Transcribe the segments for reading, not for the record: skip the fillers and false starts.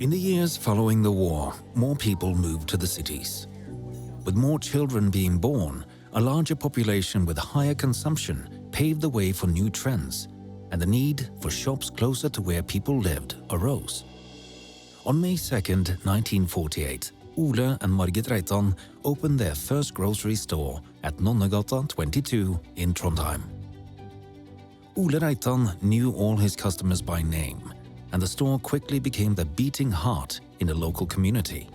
In the years following the war, more people moved to the cities. With more children being born, a larger population with higher consumption paved the way for new trends, and the need for shops closer to where people lived arose. On May 2nd, 1948, Ole and Margit Reitan opened their first grocery store at Nonnegata 22 in Trondheim. Ole Reitan knew all his customers by name, and the store quickly became the beating heart in the local community.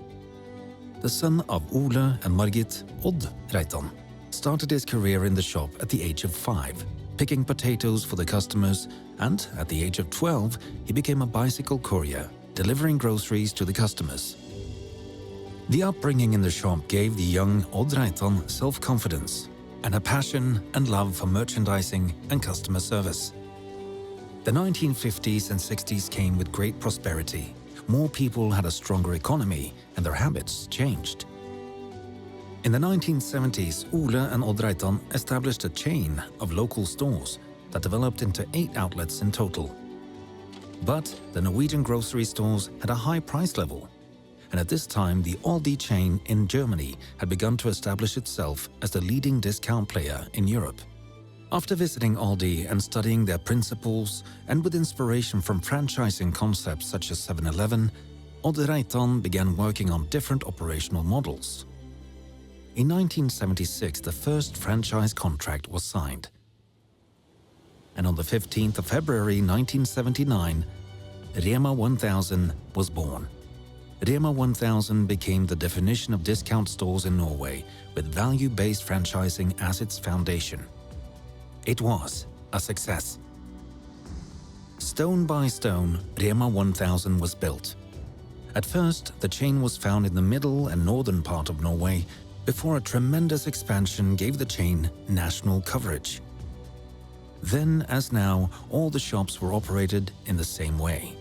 The son of Ole and Margit, Odd Reitan, started his career in the shop at the age of 5, picking potatoes for the customers, and at the age of 12, he became a bicycle courier, delivering groceries to the customers. The upbringing in the shop gave the young Odd Reitan self-confidence and a passion and love for merchandising and customer service. The 1950s and 60s came with great prosperity. More people had a stronger economy and their habits changed. In the 1970s, Ole and Odd Reitan established a chain of local stores that developed into 8 outlets in total. But the Norwegian grocery stores had a high price level, and at this time the Aldi chain in Germany had begun to establish itself as the leading discount player in Europe. After visiting Aldi and studying their principles, and with inspiration from franchising concepts such as 7-Eleven, Odd Reitan began working on different operational models. In 1976, the first franchise contract was signed. And on the 15th of February 1979, Rema 1000 was born. Rema 1000 became the definition of discount stores in Norway, with value-based franchising as its foundation. It was a success. Stone by stone, Rema 1000 was built. At first, the chain was found in the middle and northern part of Norway, before a tremendous expansion gave the chain national coverage. Then, as now, all the shops were operated in the same way,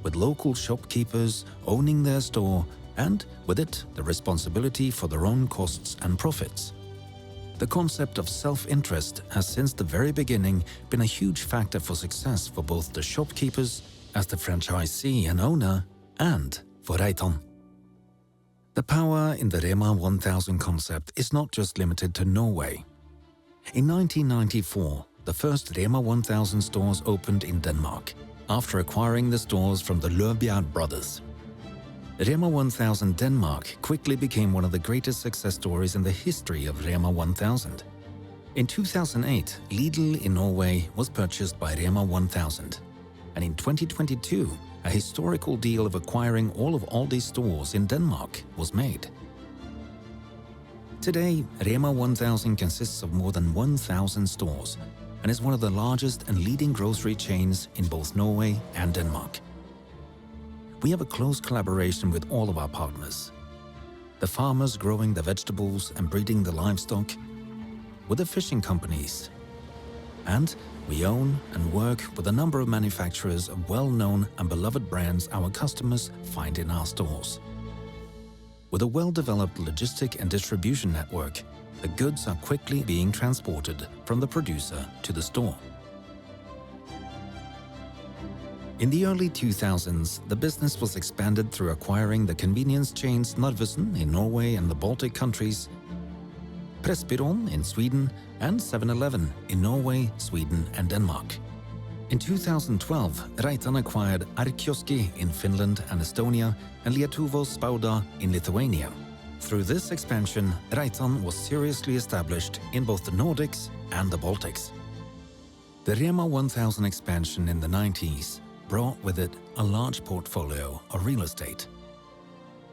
with local shopkeepers owning their store and, with it, the responsibility for their own costs and profits. The concept of self-interest has since the very beginning been a huge factor for success for both the shopkeepers as the franchisee and owner, and for Reitan. The power in the Rema 1000 concept is not just limited to Norway. In 1994, the first Rema 1000 stores opened in Denmark, after acquiring the stores from the Lade brothers. Rema 1000 Denmark quickly became one of the greatest success stories in the history of Rema 1000. In 2008, Lidl in Norway was purchased by Rema 1000, and in 2022, a historical deal of acquiring all of Aldi's stores in Denmark was made. Today, Rema 1000 consists of more than 1,000 stores and is one of the largest and leading grocery chains in both Norway and Denmark. We have a close collaboration with all of our partners. The farmers growing the vegetables and breeding the livestock, with the fishing companies. And we own and work with a number of manufacturers of well-known and beloved brands our customers find in our stores. With a well-developed logistic and distribution network, the goods are quickly being transported from the producer to the store. In the early 2000s, the business was expanded through acquiring the convenience chains Narvesen in Norway and the Baltic countries, Pressbyrån in Sweden, and 7-Eleven in Norway, Sweden, and Denmark. In 2012, Reitan acquired Arkioski in Finland and Estonia and Lietuvos Spauda in Lithuania. Through this expansion, Reitan was seriously established in both the Nordics and the Baltics. The Rema 1000 expansion in the 90s brought with it a large portfolio of real estate.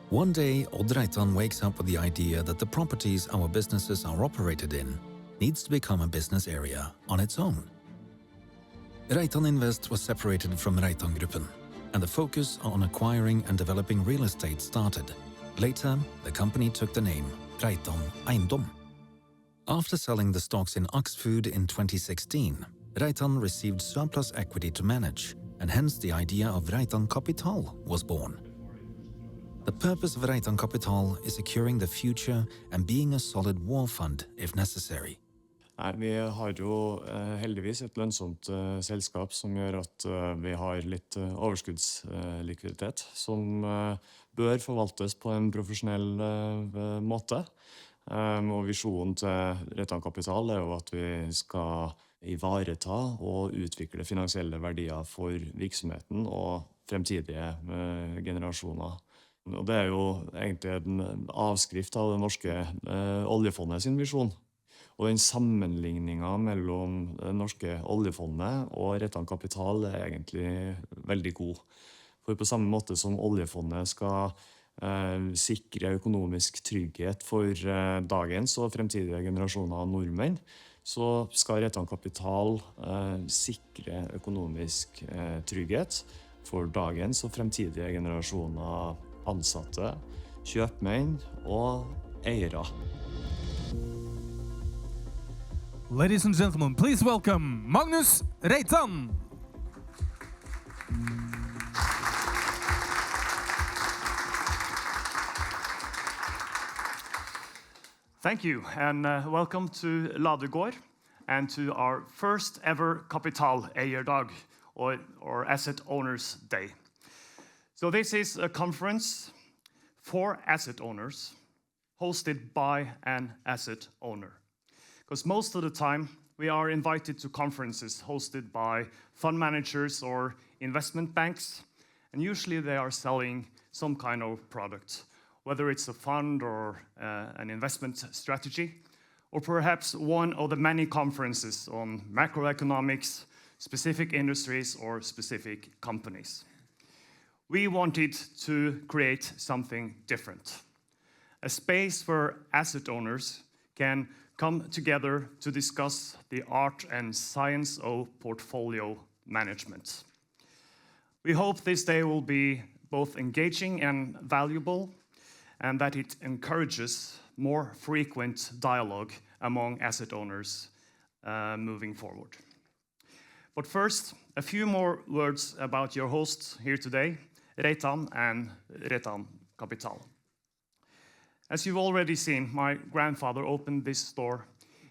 One day, Odd Reitan wakes up with the idea that the properties our businesses are operated in needs to become a business area on its own. Reitan Invest was separated from Reitan Gruppen, and the focus on acquiring and developing real estate started. Later, the company took the name Reitan Eiendom. After selling the stocks in Axfood in 2016, Reitan received surplus equity to manage, and hence the idea of Reitan Kapital was born. The purpose of Reitan Kapital is securing the future and being a solid war fund if necessary. Nei, vi har jo heldigvis et lønnsomt selskap som gjør at vi har litt overskuddslikviditet som bør forvaltes på en profesjonell måte. Og visjonen til Reitan Kapital er jo at vi skal ivareta og utvikle finansielle verdier for virksomheten og fremtidige generasjoner. Og det er jo egentlig en avskrift av det norske oljefondet sin visjon. Og den sammenligningen mellom det norske oljefondet og Reitan Kapital er egentlig veldig god. For på samme måte som oljefondet skal sikre økonomisk trygghet for dagens og fremtidige generasjoner av nordmenn, så skal Reitan Kapital sikre økonomisk trygghet for dagens og fremtidige generasjoner av ansatte, kjøpmenn og eiere. Ladies and gentlemen, please welcome Magnus Reitan. Thank you, and welcome to Lade Gaard and to our first ever Kapitaleierdagen, or Asset Owners Day. So this is a conference for asset owners hosted by an asset owner. Because most of the time we are invited to conferences hosted by fund managers or investment banks, and usually they are selling some kind of product, whether it's a fund or an investment strategy, or perhaps one of the many conferences on macroeconomics, specific industries, or specific companies. We wanted to create something different, a space where asset owners can come together to discuss the art and science of portfolio management. We hope this day will be both engaging and valuable, and that it encourages more frequent dialogue among asset owners moving forward. But first, a few more words about your hosts here today, Reitan and Reitan Kapital. As you've already seen, my grandfather opened this store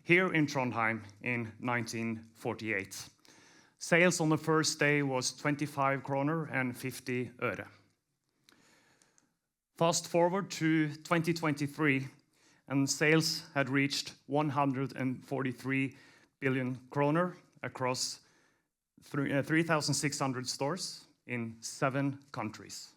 here in Trondheim in 1948. Sales on the first day was 25 kroner and 50 øre. Fast forward to 2023, and sales had reached 143 billion kroner across 3,600 stores in 7 countries.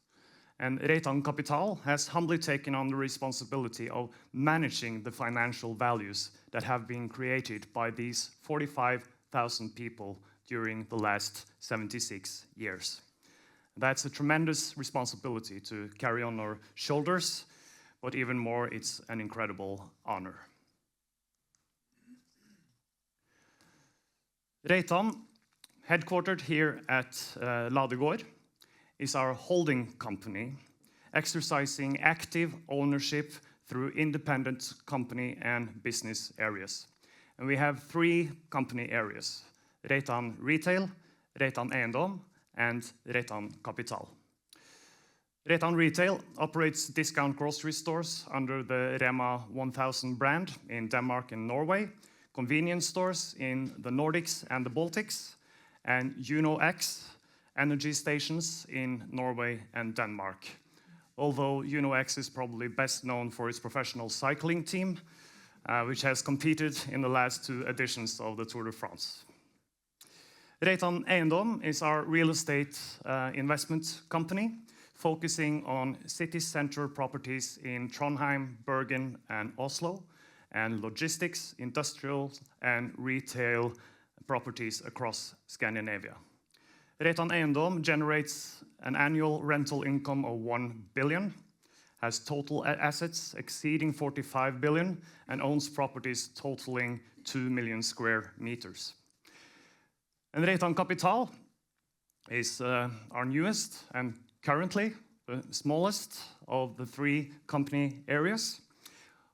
And Reitan Kapital has humbly taken on the responsibility of managing the financial values that have been created by these 45,000 people during the last 76 years. That's a tremendous responsibility to carry on our shoulders, but even more, it's an incredible honor. Reitan, headquartered here at Lade Gaard, is our holding company, exercising active ownership through independent company and business areas. And we have 3 company areas: Reitan Retail, Reitan Eiendom, and Reitan Kapital. Reitan Retail operates discount grocery stores under the Rema 1000 brand in Denmark and Norway, convenience stores in the Nordics and the Baltics, and UNO-X energy stations in Norway and Denmark. Although UNO-X is probably best known for its professional cycling team, which has competed in the last 2 editions of the Tour de France. Reitan Eiendom is our real estate investment company, focusing on city center properties in Trondheim, Bergen, and Oslo, and logistics, industrial, and retail properties across Scandinavia. Reitan Eiendom generates an annual rental income of 1 billion, has total assets exceeding 45 billion, and owns properties totaling 2 million square meters. And Reitan Kapital is our newest and currently the smallest of the 3 company areas.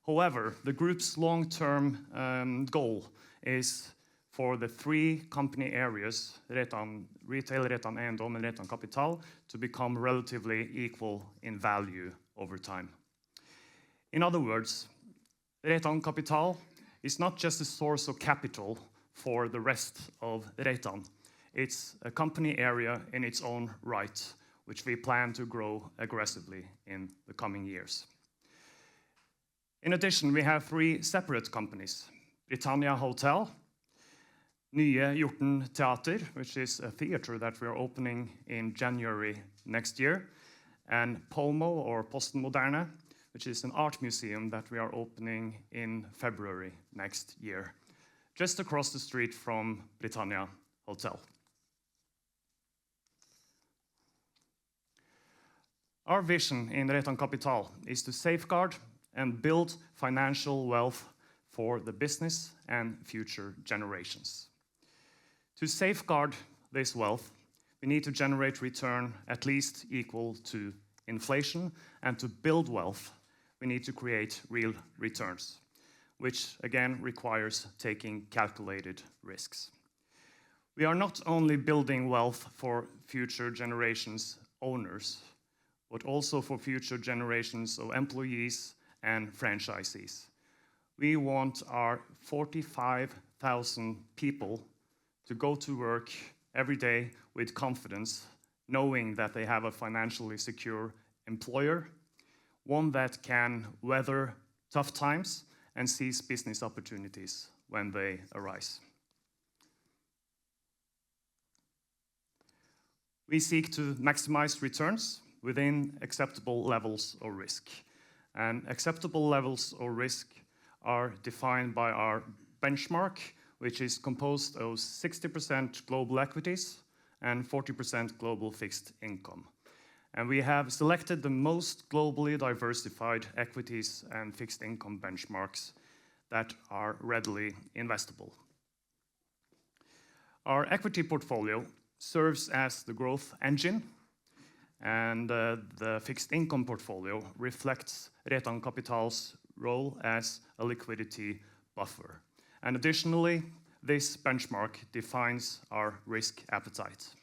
However, the group's long-term goal is for the 3 company areas, Reitan Retail, Reitan Eiendom, and Reitan Kapital, to become relatively equal in value over time. In other words, Reitan Kapital is not just a source of capital for the rest of Reitan. It's a company area in its own right, which we plan to grow aggressively in the coming years. In addition, we have 3 separate companies: Britannia Hotel, Nye Hjorten Teater, which is a theater that we are opening in January next year, and POMO, or Posten Moderne, which is an art museum that we are opening in February next year, just across the street from Britannia Hotel. Our vision in Reitan Kapital is to safeguard and build financial wealth for the business and future generations. To safeguard this wealth, we need to generate return at least equal to inflation, and to build wealth, we need to create real returns, which again requires taking calculated risks. We are not only building wealth for future generations' owners, but also for future generations of employees and franchisees. We want our 45,000 people to go to work every day with confidence, knowing that they have a financially secure employer, one that can weather tough times and seize business opportunities when they arise. We seek to maximize returns within acceptable levels of risk. And acceptable levels of risk are defined by our benchmark, which is composed of 60% global equities and 40% global fixed income. And we have selected the most globally diversified equities and fixed income benchmarks that are readily investable. Our equity portfolio serves as the growth engine, and the fixed income portfolio reflects Reitan Kapital's role as a liquidity buffer. And additionally, this benchmark defines our risk appetite.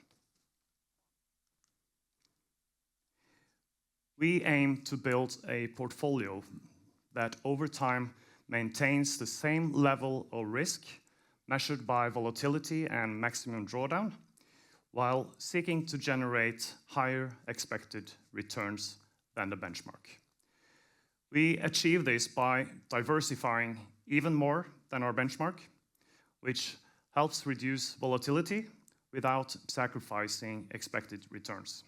We aim to build a portfolio that over time maintains the same level of risk measured by volatility and maximum drawdown, while seeking to generate higher expected returns than the benchmark. We achieve this by diversifying even more than our benchmark, which helps reduce volatility without sacrificing expected returns.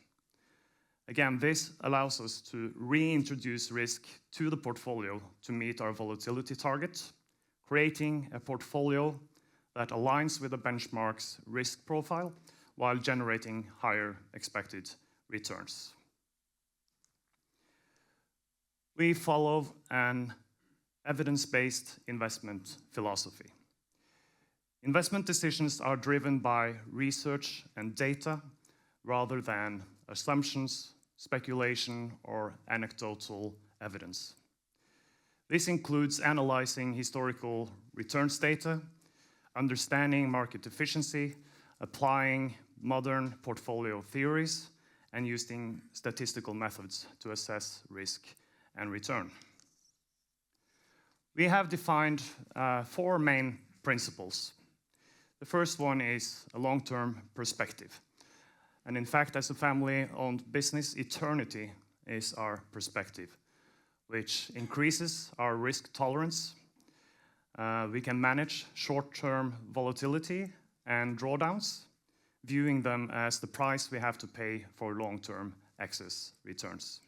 Again, this allows us to reintroduce risk to the portfolio to meet our volatility target, creating a portfolio that aligns with the benchmark's risk profile while generating higher expected returns. We follow an evidence-based investment philosophy. Investment decisions are driven by research and data rather than assumptions, speculation, or anecdotal evidence. This includes analyzing historical returns data, understanding market efficiency, applying modern portfolio theories, and using statistical methods to assess risk and return. We have defined 4 main principles. The first one is a long-term perspective. And in fact, as a family-owned business, eternity is our perspective, which increases our risk tolerance. We can manage short-term volatility and drawdowns, viewing them as the price we have to pay for long-term excess returns.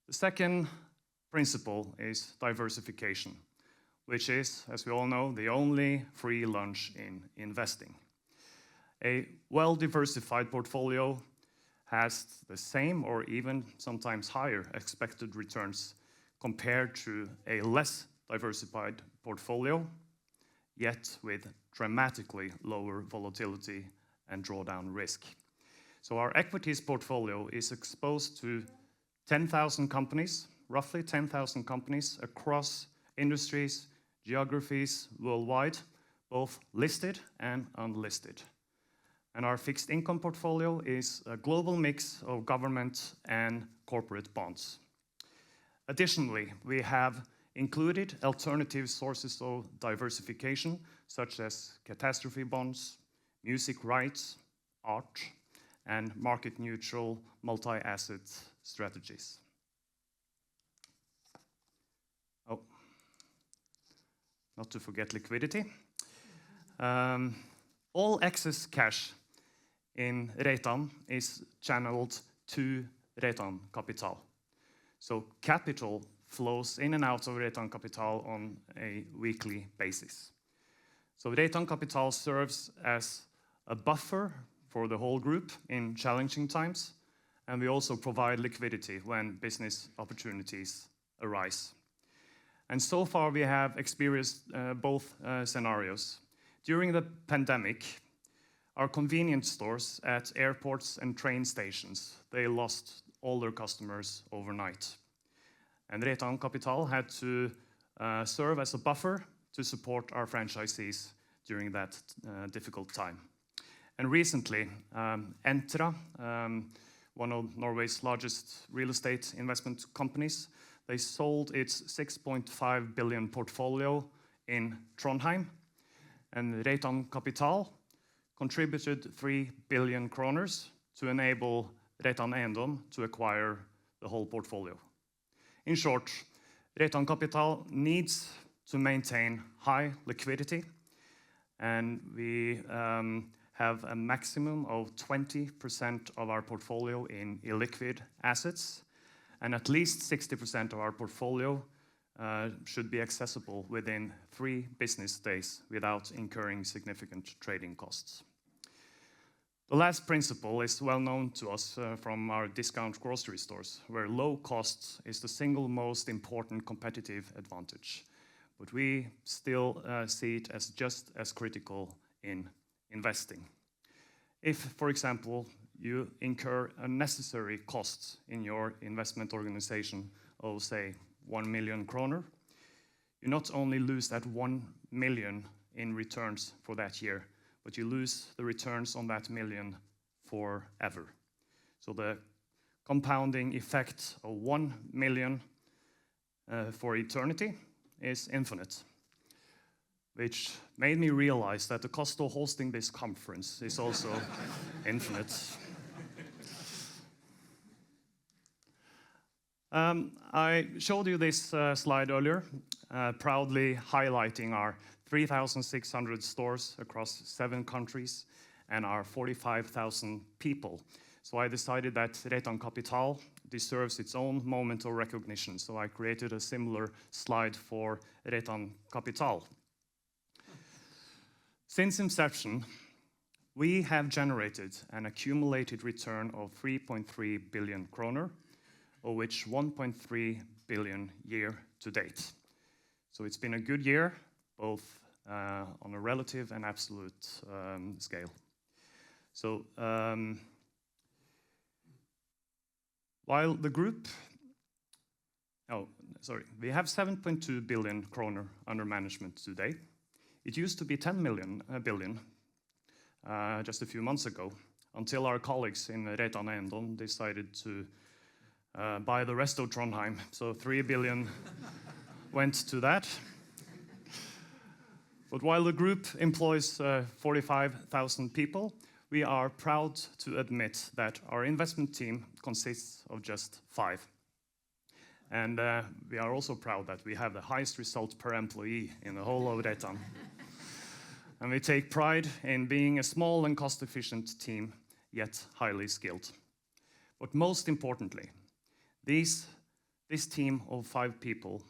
The second principle is diversification, which is, as we all know, the only free lunch in investing. A well-diversified portfolio has the same or even sometimes higher expected returns compared to a less diversified portfolio, yet with dramatically lower volatility and drawdown risk. So our equities portfolio is exposed to 10,000 companies, roughly 10,000 companies across industries, geographies worldwide, both listed and unlisted. And our fixed income portfolio is a global mix of government and corporate bonds. Additionally, we have included alternative sources of diversification, such as catastrophe bonds, music rights, art, and market-neutral multi-asset strategies. Oh, not to forget liquidity. All excess cash in Reitan is channeled to Reitan Kapital. So capital flows in and out of Reitan Kapital on a weekly basis. So Reitan Kapital serves as a buffer for the whole group in challenging times, and we also provide liquidity when business opportunities arise. And so far we have experienced both scenarios. During the pandemic, our convenience stores at airports and train stations, they lost all their customers overnight. And Reitan Kapital had to serve as a buffer to support our franchisees during that difficult time. And recently, Entra, one of Norway's largest real estate investment companies, they sold its 6.5 billion portfolio in Trondheim, and Reitan Kapital contributed 3 billion kroner to enable Reitan Eiendom to acquire the whole portfolio. In short, Reitan Kapital needs to maintain high liquidity, and we have a maximum of 20% of our portfolio in illiquid assets, and at least 60% of our portfolio should be accessible within 3 business days without incurring significant trading costs. The last principle is well known to us from our discount grocery stores, where low cost is the single most important competitive advantage. But we still see it as just as critical in investing. If, for example, you incur unnecessary costs in your investment organization of, say, 1 million kroner, you not only lose that 1 million in returns for that year, but you lose the returns on that million forever. So the compounding effect of 1 million for eternity is infinite, which made me realize that the cost of hosting this conference is also infinite. I showed you this slide earlier, proudly highlighting our 3,600 stores across 7 countries and our 45,000 people. So I decided that Reitan Kapital deserves its own moment of recognition. So I created a similar slide for Reitan Kapital. Since inception, we have generated an accumulated return of 3.3 billion kroner, of which 1.3 billion year to date. So it's been a good year, both on a relative and absolute scale. So while the group, we have 7.2 billion kroner under management today. It used to be 10 billion just a few months ago, until our colleagues in Reitan Eiendom decided to buy the rest of Trondheim. So 3 billion went to that. But while the group employs 45,000 people, we are proud to admit that our investment team consists of just 5. And we are also proud that we have the highest result per employee in the whole of Reitan. And we take pride in being a small and cost-efficient team, yet highly skilled. But most importantly, this team of 5 people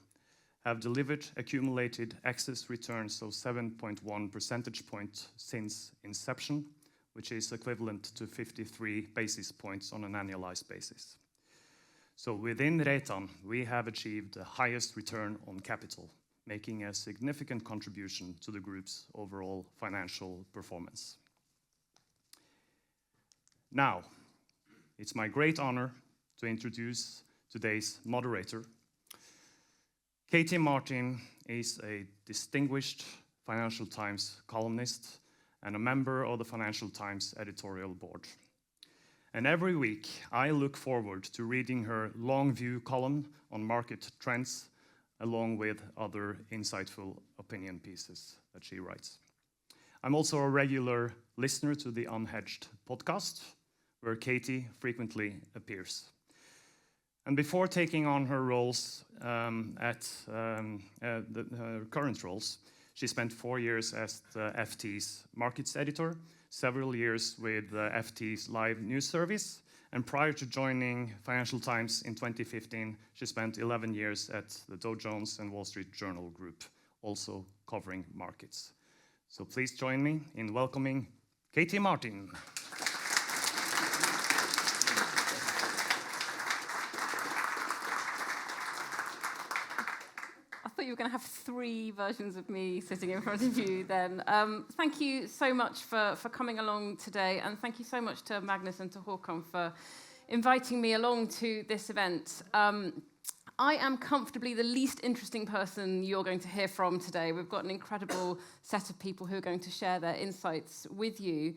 have delivered accumulated excess returns of 7.1 percentage points since inception, which is equivalent to 53 basis points on an annualized basis. So within Reitan, we have achieved the highest return on capital, making a significant contribution to the group's overall financial performance. Now, it's my great honor to introduce today's moderator. Katie Martin is a distinguished Financial Times columnist and a member of the Financial Times editorial board. And every week, I look forward to reading her long view column on market trends along with other insightful opinion pieces that she writes. I'm also a regular listener to the Unhedged podcast, where Katie frequently appears. And before taking on her roles her current roles, she spent 4 years as the FT's markets editor, several years with the FT's live news service, and prior to joining Financial Times in 2015, she spent 11 years at the Dow Jones and Wall Street Journal Group, also covering markets. So please join me in welcoming Katie Martin. I thought you were going to have 3 versions of me sitting in front of you then. Thank you so much for coming along today, and thank you so much to Magnus and to Håkon for inviting me along to this event. I am comfortably the least interesting person you're going to hear from today. We've got an incredible set of people who are going to share their insights with you.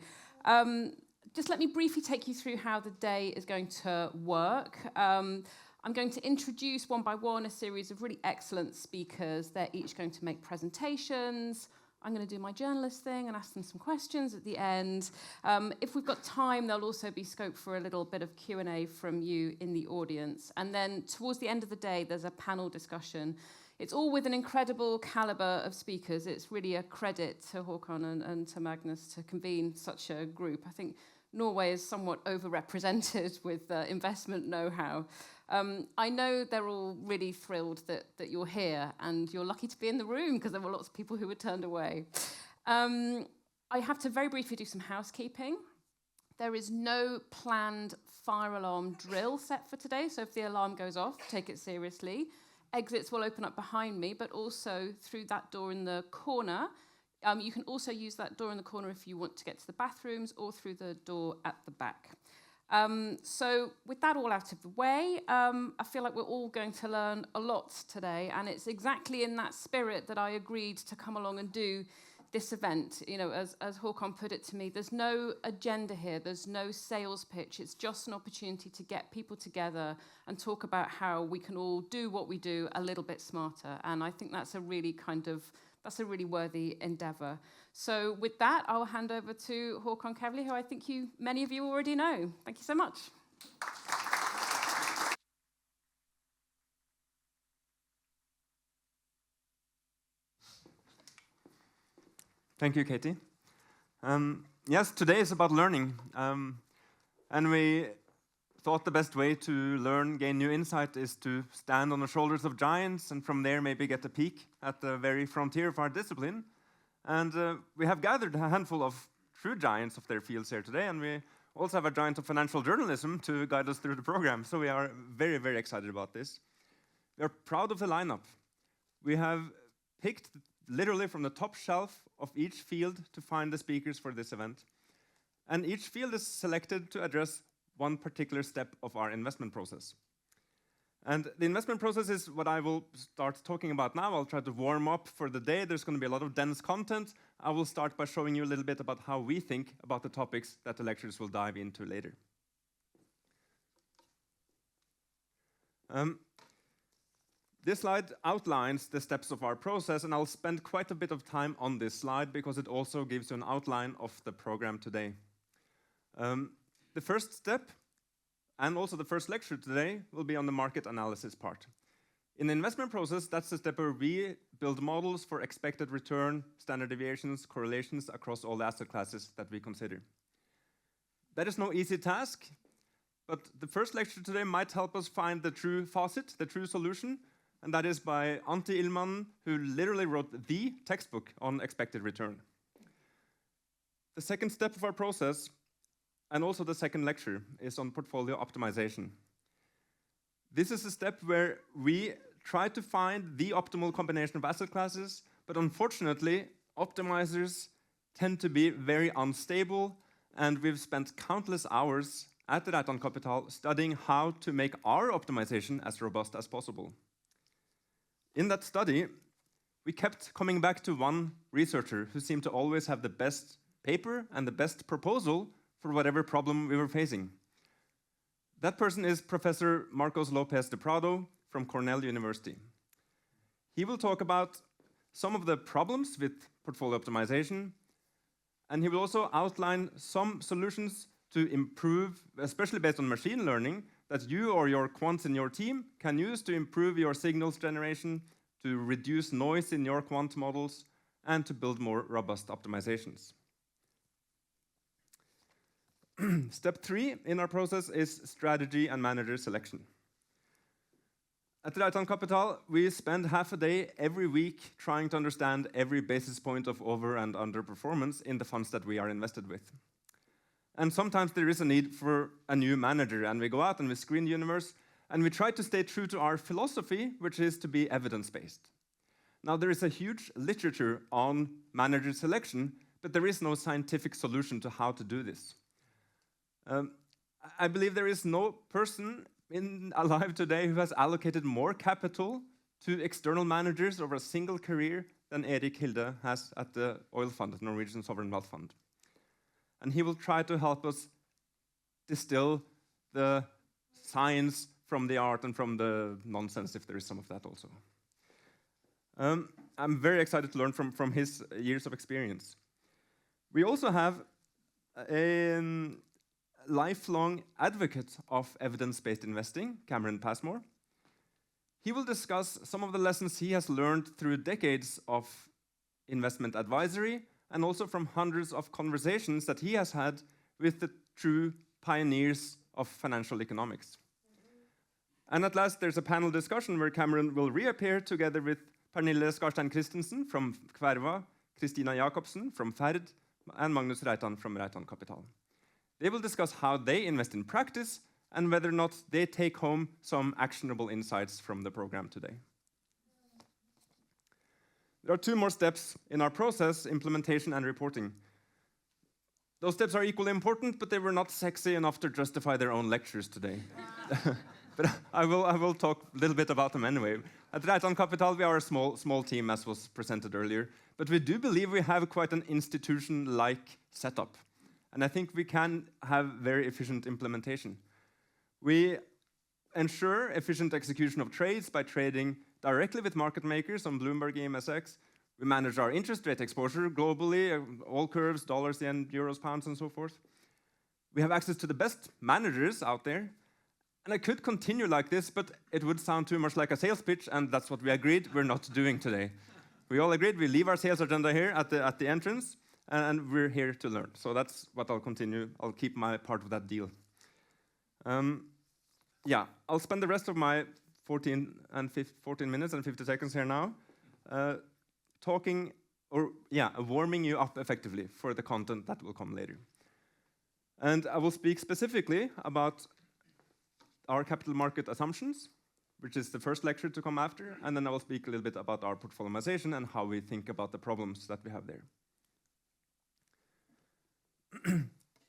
Just let me briefly take you through how the day is going to work. I'm going to introduce one by one a series of really excellent speakers. They're each going to make presentations. I'm going to do my journalist thing and ask them some questions at the end. If we've got time, there'll also be scope for a little bit of Q&A from you in the audience. And then towards the end of the day, there's a panel discussion. It's all with an incredible caliber of speakers. It's really a credit to Håkon and to Magnus to convene such a group. I think Norway is somewhat overrepresented with investment know-how. I know they're all really thrilled that you're here, and you're lucky to be in the room because there were lots of people who were turned away. I have to very briefly do some housekeeping. There is no planned fire alarm drill set for today, so if the alarm goes off, take it seriously. Exits will open up behind me, but also through that door in the corner. You can also use that door in the corner if you want to get to the bathrooms, or through the door at the back. So with that all out of the way, I feel like we're all going to learn a lot today, and it's exactly in that spirit that I agreed to come along and do this event. You know, as Håkon put it to me, there's no agenda here, there's no sales pitch, it's just an opportunity to get people together and talk about how we can all do what we do a little bit smarter, and I think that's a really worthy endeavour. So with that, I'll hand over to Håkon Kavli, who I think many of you already know. Thank you so much. Thank you, Katie. Yes, today is about learning. And we thought the best way to learn, gain new insight, is to stand on the shoulders of giants and from there maybe get a peek at the very frontier of our discipline. And we have gathered a handful of true giants of their fields here today, and we also have a giant of financial journalism to guide us through the program. So we are very, very excited about this. We are proud of the lineup. We have picked literally from the top shelf of each field to find the speakers for this event. And each field is selected to address one particular step of our investment process. And the investment process is what I will start talking about now. I'll try to warm up for the day. There's going to be a lot of dense content. I will start by showing you a little bit about how we think about the topics that the lectures will dive into later. This slide outlines the steps of our process, and I'll spend quite a bit of time on this slide because it also gives you an outline of the program today. The first step, and also the first lecture today, will be on the market analysis part. In the investment process, that's the step where we build models for expected return, standard deviations, correlations across all the asset classes that we consider. That is no easy task, but the first lecture today might help us find the true faucet, the true solution, and that is by Antti Ilman, who literally wrote the textbook on expected return. The second step of our process, and also the second lecture, is on portfolio optimization. This is a step where we try to find the optimal combination of asset classes, but unfortunately, optimizers tend to be very unstable, and we've spent countless hours at the Reitan Kapital studying how to make our optimization as robust as possible. In that study, we kept coming back to one researcher who seemed to always have the best paper and the best proposal for whatever problem we were facing. That person is Professor Marcos Lopez de Prado from Cornell University. He will talk about some of the problems with portfolio optimization, and he will also outline some solutions to improve, especially based on machine learning, that you or your quants in your team can use to improve your signals generation, to reduce noise in your quant models, and to build more robust optimizations. Step 3 in our process is strategy and manager selection. At Reitan Kapital, we spend half a day every week trying to understand every basis point of over and underperformance in the funds that we are invested with. And sometimes there is a need for a new manager, and we go out and we screen the universe, and we try to stay true to our philosophy, which is to be evidence-based. Now, there is a huge literature on manager selection, but there is no scientific solution to how to do this. I believe there is no person alive today who has allocated more capital to external managers over a single career than Erik Hilde has at the oil fund, the Norwegian Sovereign Wealth Fund. And he will try to help us distill the science from the art and from the nonsense, if there is some of that also. I'm very excited to learn from his years of experience. We also have a lifelong advocate of evidence-based investing, Cameron Passmore. He will discuss some of the lessons he has learned through decades of investment advisory and also from hundreds of conversations that he has had with the true pioneers of financial economics. And at last, there's a panel discussion where Cameron will reappear together with Pernille Skarstein Christensen from Kverva, Kristina Jacobsen from Ferd, and Magnus Reitan from Reitan Kapital. They will discuss how they invest in practice and whether or not they take home some actionable insights from the program today. There are 2 more steps in our process: implementation and reporting. Those steps are equally important, but they were not sexy enough to justify their own lectures today. But I will talk a little bit about them anyway. At Reitan Kapital, we are a small team, as was presented earlier, but we do believe we have quite an institution-like setup. And I think we can have very efficient implementation. We ensure efficient execution of trades by trading directly with market makers on Bloomberg EMSX. We manage our interest rate exposure globally, all curves, dollars, yen, euros, pounds, and so forth. We have access to the best managers out there. And I could continue like this, but it would sound too much like a sales pitch, and that's what we agreed we're not doing today. We all agreed we leave our sales agenda here at the entrance, and we're here to learn. So that's what I'll continue. I'll keep my part of that deal. I'll spend the rest of my 14 minutes and 50 seconds here now warming you up effectively for the content that will come later. And I will speak specifically about our capital market assumptions, which is the first lecture to come after, and then I will speak a little bit about our portfolioization and how we think about the problems that we have there.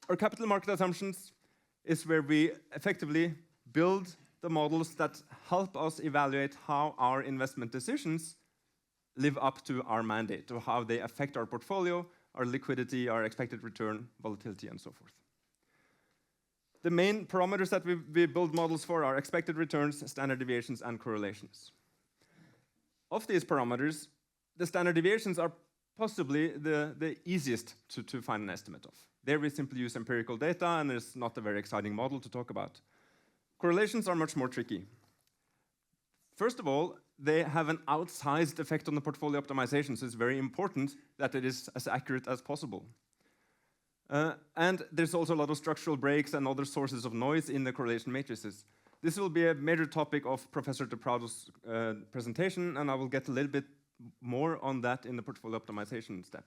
Our capital market assumptions is where we effectively build the models that help us evaluate how our investment decisions live up to our mandate, to how they affect our portfolio, our liquidity, our expected return, volatility, and so forth. The main parameters that we build models for are expected returns, standard deviations, and correlations. Of these parameters, the standard deviations are possibly the easiest to find an estimate of. There we simply use empirical data, and there's not a very exciting model to talk about. Correlations are much more tricky. First of all, they have an outsized effect on the portfolio optimization, so it's very important that it is as accurate as possible. And there's also a lot of structural breaks and other sources of noise in the correlation matrices. This will be a major topic of Professor De Prado's presentation, and I will get a little bit more on that in the portfolio optimization step.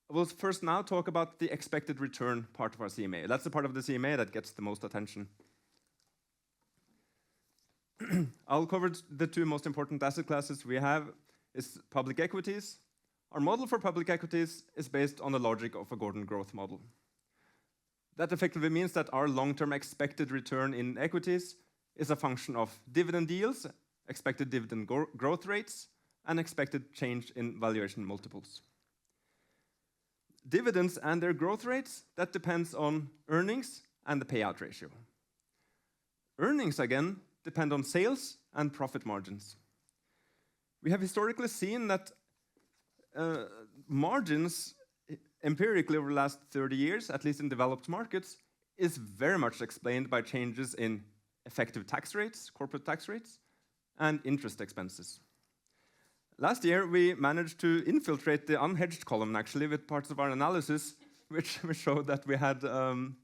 I will first now talk about the expected return part of our CMA. That's the part of the CMA that gets the most attention. I'll cover the 2 most important asset classes we have is public equities. Our model for public equities is based on the logic of a Gordon growth model. That effectively means that our long-term expected return in equities is a function of dividend yields, expected dividend growth rates, and expected change in valuation multiples. Dividends and their growth rates, that depends on earnings and the payout ratio. Earnings, again, depend on sales and profit margins. We have historically seen that margins empirically over the last 30 years, at least in developed markets, is very much explained by changes in effective tax rates, corporate tax rates, and interest expenses. Last year, we managed to infiltrate the unhedged column, actually, with parts of our analysis, which showed that we had the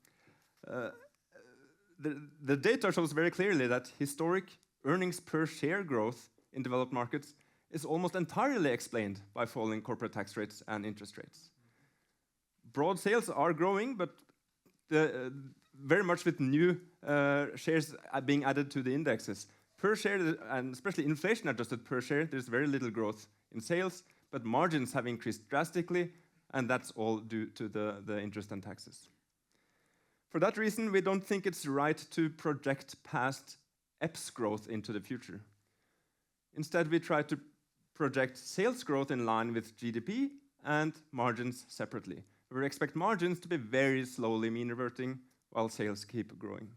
data shows very clearly that historic earnings per share growth in developed markets is almost entirely explained by falling corporate tax rates and interest rates. Broad sales are growing, but very much with new shares being added to the indexes. Per share, and especially inflation-adjusted per share, there's very little growth in sales, but margins have increased drastically, and that's all due to the interest and taxes. For that reason, we don't think it's right to project past EPS growth into the future. Instead, we try to project sales growth in line with GDP and margins separately. We expect margins to be very slowly mean reverting while sales keep growing.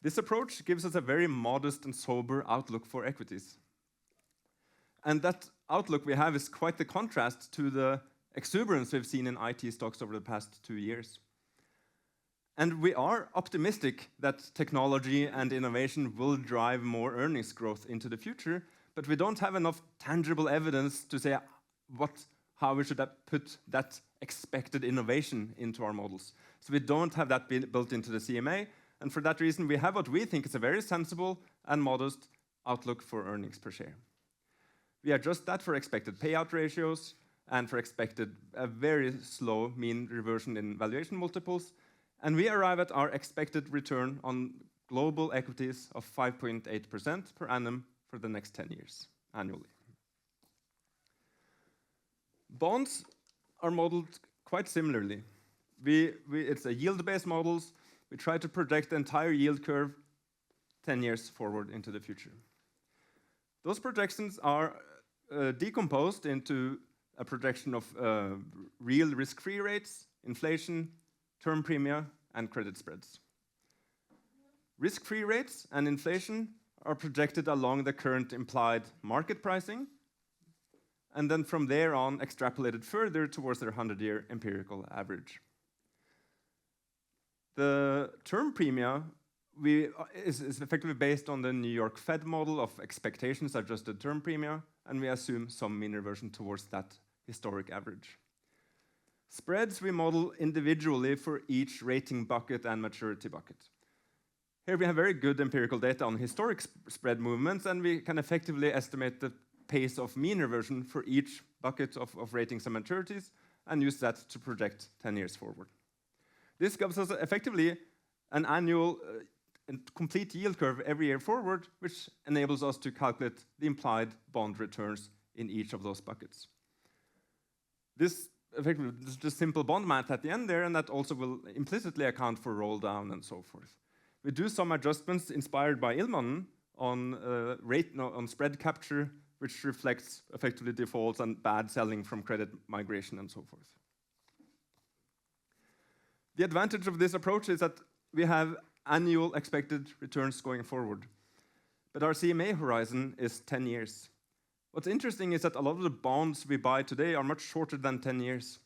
This approach gives us a very modest and sober outlook for equities. And that outlook we have is quite the contrast to the exuberance we've seen in IT stocks over the past 2 years. And we are optimistic that technology and innovation will drive more earnings growth into the future, but we don't have enough tangible evidence to say how we should put that expected innovation into our models. So we don't have that built into the CMA, and for that reason, we have what we think is a very sensible and modest outlook for earnings per share. We adjust that for expected payout ratios and for expected a very slow mean reversion in valuation multiples, and we arrive at our expected return on global equities of 5.8% per annum for the next 10 years annually. Bonds are modeled quite similarly. It's a yield-based models. We try to project the entire yield curve 10 years forward into the future. Those projections are decomposed into a projection of real risk-free rates, inflation, term premia, and credit spreads. Risk-free rates and inflation are projected along the current implied market pricing, and then from there on extrapolated further towards their 100-year empirical average. The term premia is effectively based on the New York Fed model of expectations adjusted term premia, and we assume some mean reversion towards that historic average. Spreads we model individually for each rating bucket and maturity bucket. Here we have very good empirical data on historic spread movements, and we can effectively estimate the pace of mean reversion for each bucket of ratings and maturities, and use that to project 10 years forward. This gives us effectively an annual complete yield curve every year forward, which enables us to calculate the implied bond returns in each of those buckets. This effectively is just simple bond math at the end there, and that also will implicitly account for roll down and so forth. We do some adjustments inspired by Ilmanen on spread capture, which reflects effectively defaults and bad selling from credit migration and so forth. The advantage of this approach is that we have annual expected returns going forward, but our CMA horizon is 10 years. What's interesting is that a lot of the bonds we buy today are much shorter than 10 years.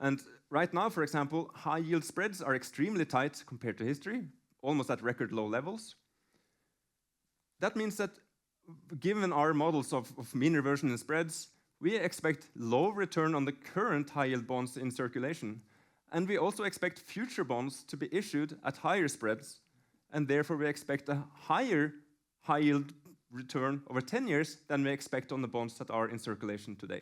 And right now, for example, high yield spreads are extremely tight compared to history, almost at record low levels. That means that given our models of mean reversion and spreads, we expect low return on the current high yield bonds in circulation. And we also expect future bonds to be issued at higher spreads, and therefore we expect a higher high yield return over 10 years than we expect on the bonds that are in circulation today.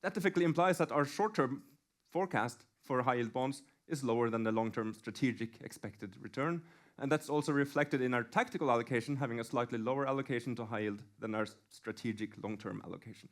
That effectively implies that our short-term forecast for high yield bonds is lower than the long-term strategic expected return, and that's also reflected in our tactical allocation, having a slightly lower allocation to high yield than our strategic long-term allocation.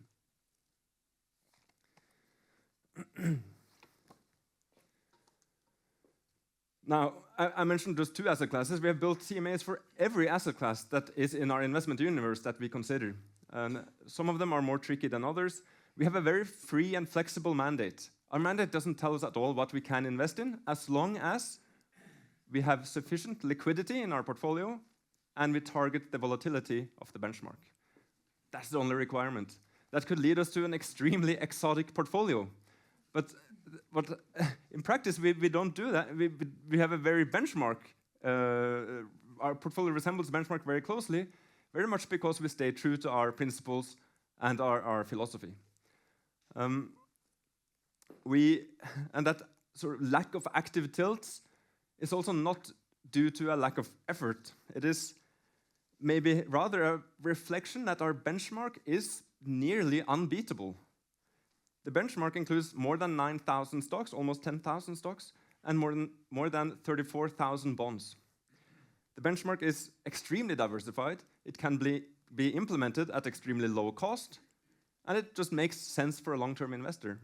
Now, I mentioned just 2 asset classes. We have built CMAs for every asset class that is in our investment universe that we consider. And some of them are more tricky than others. We have a very free and flexible mandate. Our mandate doesn't tell us at all what we can invest in, as long as we have sufficient liquidity in our portfolio and we target the volatility of the benchmark. That's the only requirement. That could lead us to an extremely exotic portfolio. But in practice, we don't do that. We have a very benchmark. Our portfolio resembles benchmark very closely, very much because we stay true to our principles and our philosophy. And that sort of lack of active tilts is also not due to a lack of effort. It is maybe rather a reflection that our benchmark is nearly unbeatable. The benchmark includes more than 9,000 stocks, almost 10,000 stocks, and more than 34,000 bonds. The benchmark is extremely diversified. It can be implemented at extremely low cost, and it just makes sense for a long-term investor.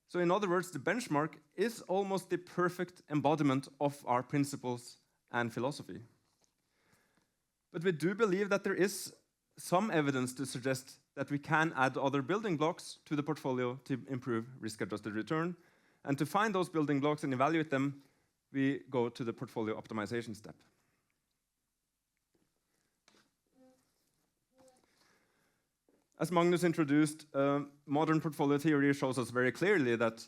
So in other words, the benchmark is almost the perfect embodiment of our principles and philosophy. But we do believe that there is some evidence to suggest that we can add other building blocks to the portfolio to improve risk-adjusted return. And to find those building blocks and evaluate them, we go to the portfolio optimization step. As Magnus introduced, modern portfolio theory shows us very clearly that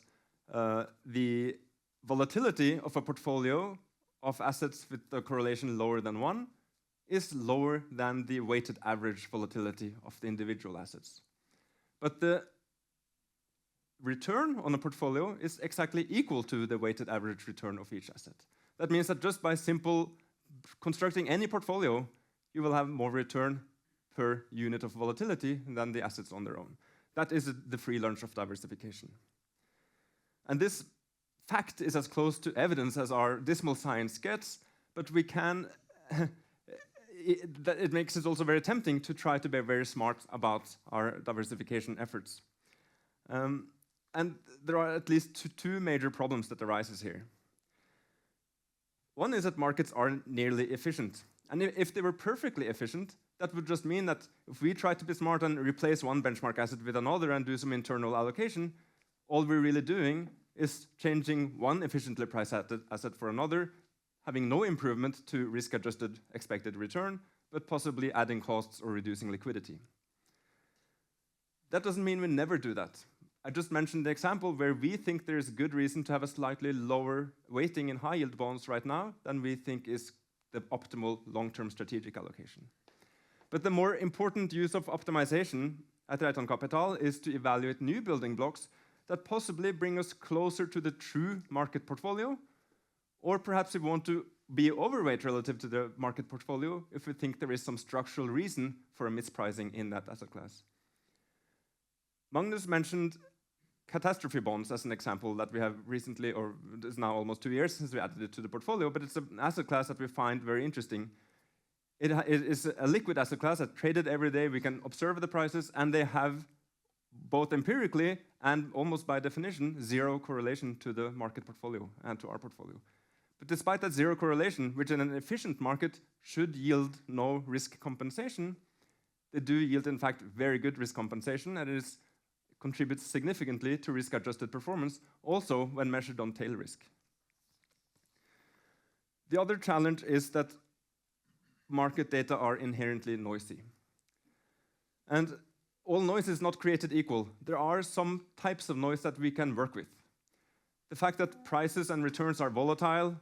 the volatility of a portfolio of assets with a correlation lower than 1 is lower than the weighted average volatility of the individual assets. But the return on a portfolio is exactly equal to the weighted average return of each asset. That means that just by simple constructing any portfolio, you will have more return per unit of volatility than the assets on their own. That is the free lunch of diversification. And this fact is as close to evidence as our dismal science gets, but we can it makes it also very tempting to try to be very smart about our diversification efforts. And there are at least two major problems that arises here. One is that markets are nearly efficient. And if they were perfectly efficient, that would just mean that if we try to be smart and replace one benchmark asset with another and do some internal allocation, all we're really doing is changing one efficiently priced asset for another, having no improvement to risk-adjusted expected return, but possibly adding costs or reducing liquidity. That doesn't mean we never do that. I just mentioned the example where we think there is good reason to have a slightly lower weighting in high-yield bonds right now than we think is the optimal long-term strategic allocation. But the more important use of optimization at Reitan Kapital is to evaluate new building blocks that possibly bring us closer to the true market portfolio, or perhaps we want to be overweight relative to the market portfolio if we think there is some structural reason for a mispricing in that asset class. Magnus mentioned catastrophe bonds as an example that we have recently, or it's now almost 2 years since we added it to the portfolio, but it's an asset class that we find very interesting. It is a liquid asset class that's traded every day. We can observe the prices, and they have both empirically and almost by definition, zero correlation to the market portfolio and to our portfolio. But despite that zero correlation, which in an efficient market should yield no risk compensation, they do yield, in fact, very good risk compensation, and it contributes significantly to risk-adjusted performance, also when measured on tail risk. The other challenge is that market data are inherently noisy. And all noise is not created equal. There are some types of noise that we can work with. The fact that prices and returns are volatile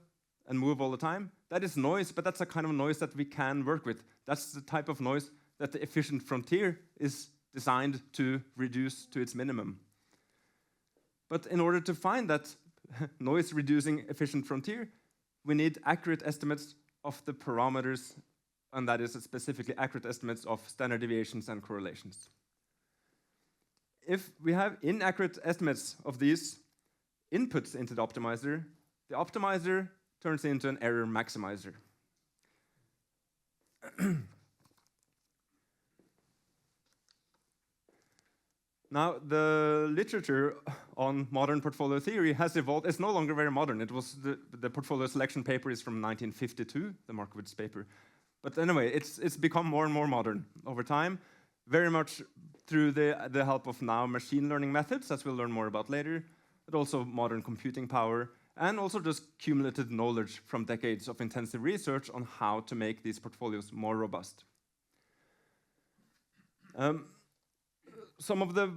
and move all the time, that is noise, but that's a kind of noise that we can work with. That's the type of noise that the efficient frontier is designed to reduce to its minimum. But in order to find that noise-reducing efficient frontier, we need accurate estimates of the parameters, and that is specifically accurate estimates of standard deviations and correlations. If we have inaccurate estimates of these inputs into the optimizer turns into an error maximizer. Now, the literature on modern portfolio theory has evolved. It's no longer very modern. It was the portfolio selection paper is from 1952, the Markowitz paper. But anyway, it's become more and more modern over time, very much through the help of now machine learning methods, as we'll learn more about later, but also modern computing power, and also just cumulative knowledge from decades of intensive research on how to make these portfolios more robust. Some of the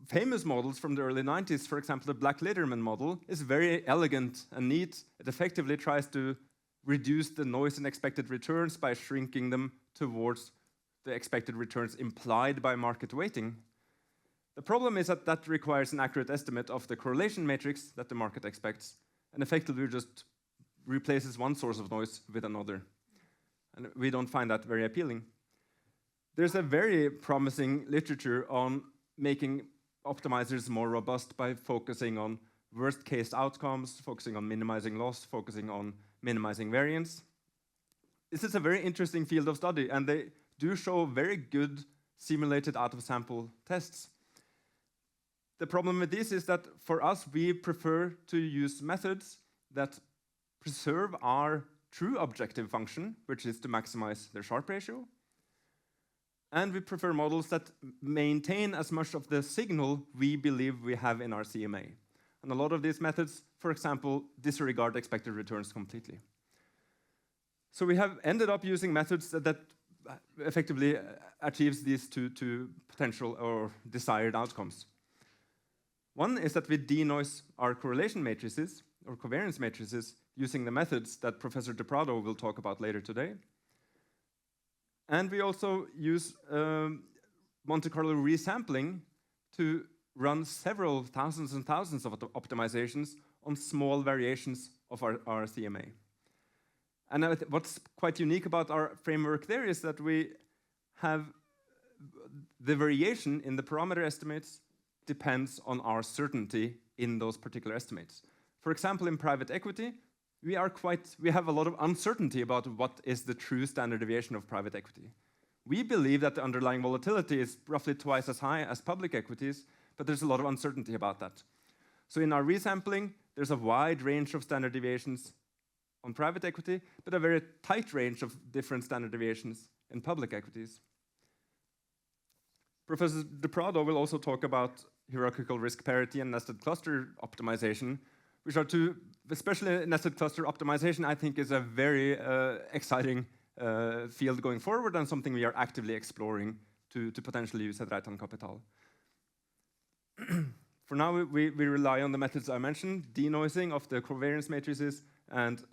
famous models from the early 90s, for example, the Black-Lederman model, is very elegant and neat. It effectively tries to reduce the noise in expected returns by shrinking them towards the expected returns implied by market weighting. The problem is that that requires an accurate estimate of the correlation matrix that the market expects, and effectively just replaces one source of noise with another. And we don't find that very appealing. There's a very promising literature on making optimizers more robust by focusing on worst-case outcomes, focusing on minimizing loss, focusing on minimizing variance. This is a very interesting field of study, and they do show very good simulated out-of-sample tests. The problem with this is that for us, we prefer to use methods that preserve our true objective function, which is to maximize the Sharpe ratio. And we prefer models that maintain as much of the signal we believe we have in our CMA. And a lot of these methods, for example, disregard expected returns completely. So we have ended up using methods that effectively achieves these two potential or desired outcomes. One is that we denoise our correlation matrices or covariance matrices using the methods that Professor De Prado will talk about later today. And we also use Monte Carlo resampling to run several thousands and thousands of optimizations on small variations of our CMA. And what's quite unique about our framework there is that we have the variation in the parameter estimates depends on our certainty in those particular estimates. For example, in private equity, we have a lot of uncertainty about what is the true standard deviation of private equity. We believe that the underlying volatility is roughly twice as high as public equities, but there's a lot of uncertainty about that. So in our resampling, there's a wide range of standard deviations on private equity, but a very tight range of different standard deviations in public equities. Professor De Prado will also talk about hierarchical risk parity and nested cluster optimization, which are two, especially nested cluster optimization, I think is a very exciting field going forward and something we are actively exploring to potentially use at Reitan Kapital. For now, we rely on the methods I mentioned, denoising of the covariance matrices and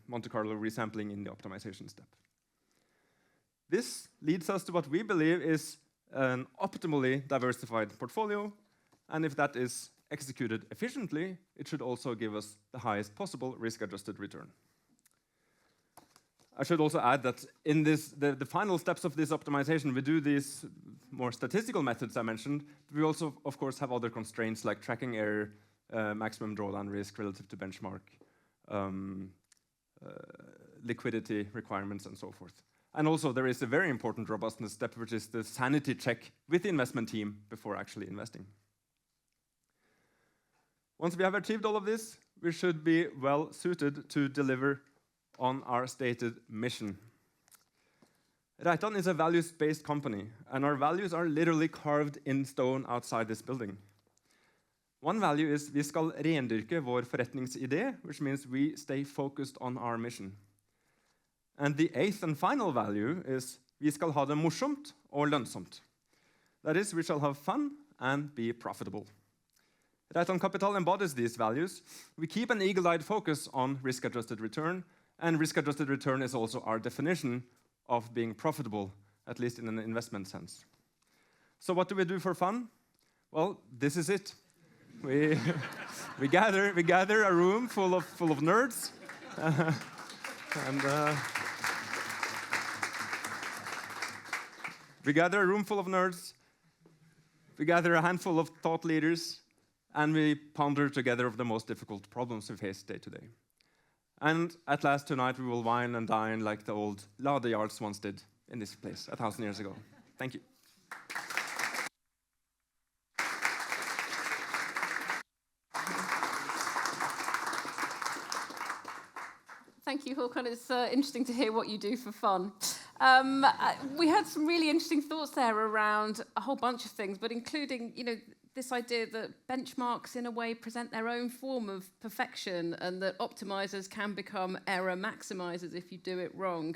Monte Carlo resampling in the optimization step. This leads us to what we believe is an optimally diversified portfolio, and if that is executed efficiently, it should also give us the highest possible risk-adjusted return. I should also add that in the final steps of this optimization, we do these more statistical methods I mentioned, but we also, of course, have other constraints like tracking error, maximum drawdown risk relative to benchmark, liquidity requirements, and so forth. And also, there is a very important robustness step, which is the sanity check with the investment team before actually investing. Once we have achieved all of this, we should be well suited to deliver on our stated mission. Reitan is a values-based company, and our values are literally carved in stone outside this building. One value is vi skal rendyrke vår forretningsidé, which means we stay focused on our mission. And the eighth and final value is vi skal ha det morsomt og lønnsomt. That is, we shall have fun and be profitable. Reitan Kapital embodies these values. We keep an eagle-eyed focus on risk-adjusted return, and risk-adjusted return is also our definition of being profitable, at least in an investment sense. So what do we do for fun? Well, this is it. We gather a room full of nerds, we gather a room full of nerds. We gather a handful of thought leaders, and we ponder together the most difficult problems we face day to day. And at last tonight we will wine and dine like the old Lade Gaards once did in this place 1,000 years ago. Thank you. Thank you, Håkon. It's interesting to hear what you do for fun. We had some really interesting thoughts there around a whole bunch of things, but including, this idea that benchmarks in a way present their own form of perfection and that optimizers can become error maximizers if you do it wrong.